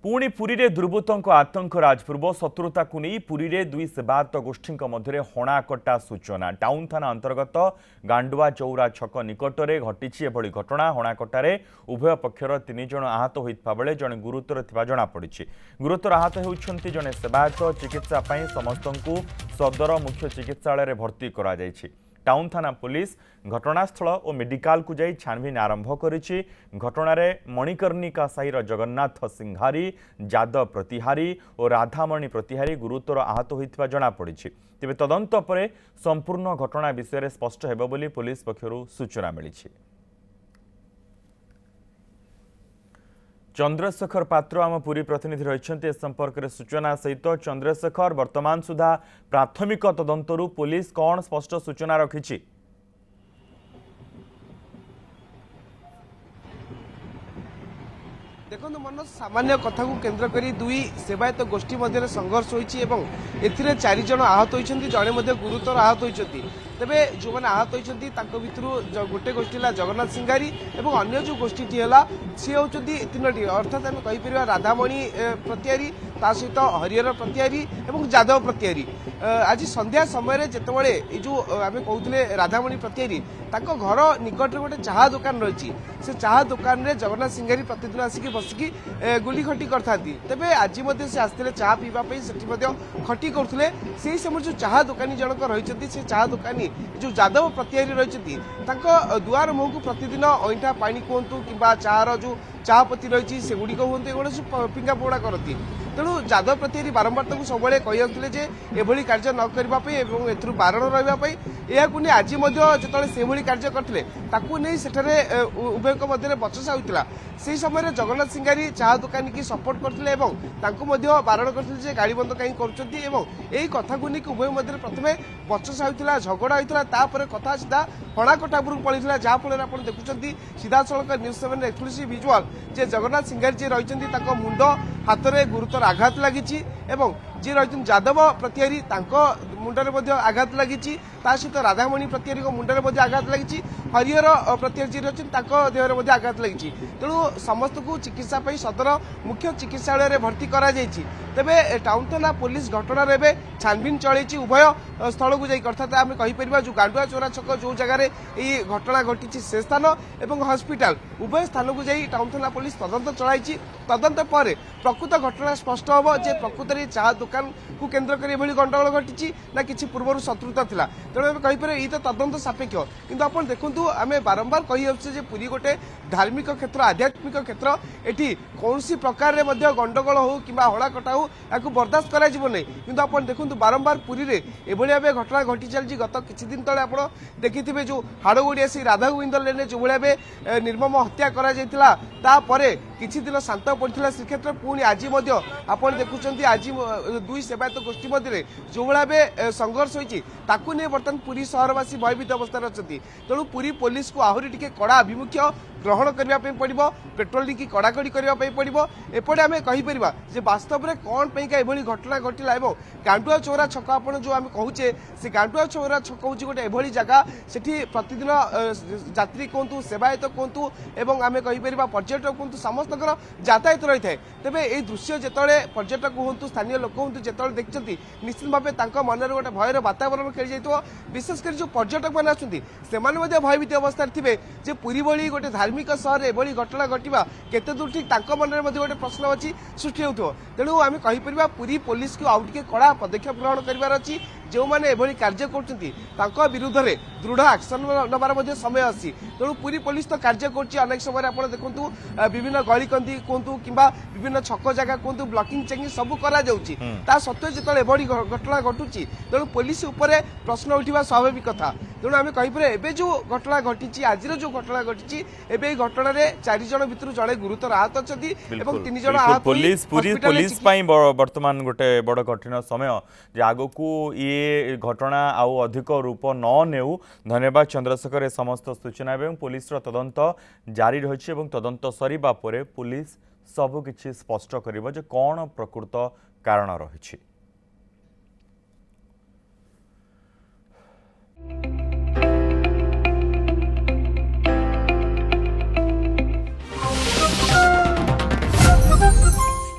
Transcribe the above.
पुणी पुरी रे दुर्बृत्तों आतंक राजपूर्व शत्रुता को नहीं पुरी रे दुई सेवायत गोष्ठी मध्य हणाकटा सूचना टाउन थाना अंतर्गत गांडुआ चौरा छक निकटने घटी घटना हणाकटार उभय पक्षर 3 जन आहत होता बेले जड़े गुरुतर जमापड़ी गुरुतर आहत होती जड़े सेवायत चिकित्सा समस्त सदर मुख्य चिकित्सालय भर्ती करा टाउन थाना पुलिस घटनास्थल और मेडिकल को जाई छानबीन आरंभ करिछि। घटनार मणिकर्णिका साहिर जगन्नाथ सिंहारी, जादव प्रतिहारी और राधामणि प्रतिहारी गुरुतर आहत होइतिबा जणा पड़िछि। तेबे तदंत परे संपूर्ण घटना विषय स्पष्ट हेबो बोली पुलिस पक्षरु सूचना मिलिछि। चंद्रशेखर पात्र आम पुरी प्रतिनिधि रही संपर्क में सूचना सहित चंद्रशेखर वर्तमान सुधा प्राथमिक तदंतरु पुलिस कौन स्पष्ट सूचना रखी? देखो मनोज सामान्य कथा को केन्द्र करी दुई सेवायत गोष्ठी मध्य संघर्ष होती ए 4 जन आहत होती जड़े गुरुतर आहत होती तेबे जो मैंने आहत होती भितर गोटे गोष्ठी है जगन्नाथ सिंगारी और अन्य जो गोष्ठी है सी हूँ 3टी अर्थात आम कहीपर राधामणि प्रतिहारी ता सहित हरिहर प्रतिहारी और जादव प्रतिहारी आज संध्या समय जितेबाला जो आम कहते राधामणि प्रतिहारी घर निकट में गोटे चाहा दुकान रही से चाहा दुकान में जगन्नाथ सिंगारी प्रतिदिन आसिक बसिकी गुली खटी करता तेबे आज से आसते चाहा पीवाई से खटी करुले से समय जो चाहा दुकानी जनक रही से चाहा दुकानी जो जादव प्रतिहारी रही दुआर मुह को प्रतिदिन अईठा पानी कहतु कि चार जो चापत्ती रही से गुड़िक हूँ एगुड़ा सब फिंगा पोड़ा करती तेणु जादव प्रतिहारी बारंबार सब कहते एभली कार्य न करने बारण रही आज जो से कार्य करते उभय मध्य बचसा होता से समय जगन्नाथ सिंगारी चाहा दुकानी की सपोर्ट करते बारण करते गाड़ी बंद कहीं कर कथा को लेकिन उभय मध्य प्रथम बचसा होता झगड़ा होता कथा सीधा हणाकटापुर पड़ता जहाँफल आप देखुं सीधा सड़क न्यूज 7 एक्सक्लूसिव विजुअल जे जगन्नाथ सिंगारी जी रही मुंड हाथ में गुरुतर आघात लगी जी रही जादव प्रतिहारी मुंडे आघात लगी सहित राधामणि प्रतिहारी मुंडे आघात लगी हरिहर प्रतिहारी जी रही देहर आघात लगी तेणु समस्त को चिकित्सा सदर मुख्य चिकित्सालय भर्ती करा तेबे टाउन थाना पुलिस घटनार एवं छानबीन चलती उभय स्थल को जाकर अर्थात आम कहीपर जो गांडुआ चौरा छक जो जगार ये घटना घटी से स्थान और हस्पिटाल उभय स्थान को जाई टाउन थाना पुलिस तदंत चलाई तदंत पर प्रकृत घटना स्पष्ट हम जे प्रकृत में चाहा दुकान को केन्द्र कर गंडगोल घटी ना कि पूर्व शत्रुता था तेणु कहीपर ये तो तदंत सापेक्ष किंतु आप देखु आम बारंबार कही पुरी गोटे धार्मिक क्षेत्र आध्यात्मिक क्षेत्र एटी कौन प्रकार गंडगोल हो कि हणाकटा हो या बर्दाश्त कर किंतु आप देखु बारंबार पुरी रे एभली भाव घटना घटी चलती गत किछि दिन तले आप देखिथिबे जो हाड़गुड़िया से राधा गोविंद लेने जो भाव निर्मम हत्या करा जायतिला तापरे किछि दिन शांत पड़ता श्रीक्षेत्र पुणी आज आप देखुं आज दुई सेवायत गोष्ठी मध्य जो भाव संघर्ष होती बर्तमान पुरी सहरवासी भयभीत अवस्था अच्छा तेणु पुरी पुलिस को आहरी टिके कड़ा आभिमुख्य ग्रहण करने पड़ो पेट्रोलिंग की कड़ाकड़ी करने पड़ो एपटे आम कहीपर वास्तव में कौन एभली घटना घटला और गांडुआ चौरा छक आप जो आम कहूचे से गांडुआ चौरा छक हूँ गोटे एभली जगह से प्रतिदिन यात्री कहतु सेवायत कहतु और आम कहीपर पर्यटक कहतु समस्त यातायात रही है तेज ये दृश्य जिते पर्यटक हूँ स्थानीय लोक हूँ जो देखते निश्चित भाव मन गोटे भयर वातावरण खेली जाइए विशेषकर जो पर्यटक मैंने आसते भयभीत अवस्था थे पुरी भली गोटे धार्मिक सहर एभली घटना घटवा केते दूर ठीक मन में गोटे प्रश्न अच्छी सृष्टि हो तेणु आम कहीपर पुरी पुलिस को आउ टे कड़ा पदक्षेप ग्रहण करार अच्छी जो मैंने एभली कार्य कर विरुद्ध में दृढ़ एक्शन नबार समय अच्छी तेणु पुरी पुलिस तो कार्य करनेक समय आप देखु विभिन्न गलिकंदी कहतु कि विभिन्न छक जगह कहतु ब्लॉकिंग चेकिंग सब करा सत्वे जो एभली घटना घटुची तेणु पुलिस उपर प्रश्न उठा स्वाभाविक कथा तेणु आम कहीपर एवं जो घटना घटी आज जो घटना घटी एवं घटना 4 जन भितर जड़े गुरुतर आहत अच्छा 3 जन आहत पुलिस वर्तमान गोटे बड़ कठिन समय आग को ये घटना आउ अधिक रूप न नेउ धन्यवाद चंद्रशेखर ए समस्त सूचना एवं पुलिस तदंत जारी रही तदंत सरिबा परे पुलिस सबकिछि स्पष्ट करिबो जे कौन प्रकृत कारण रही।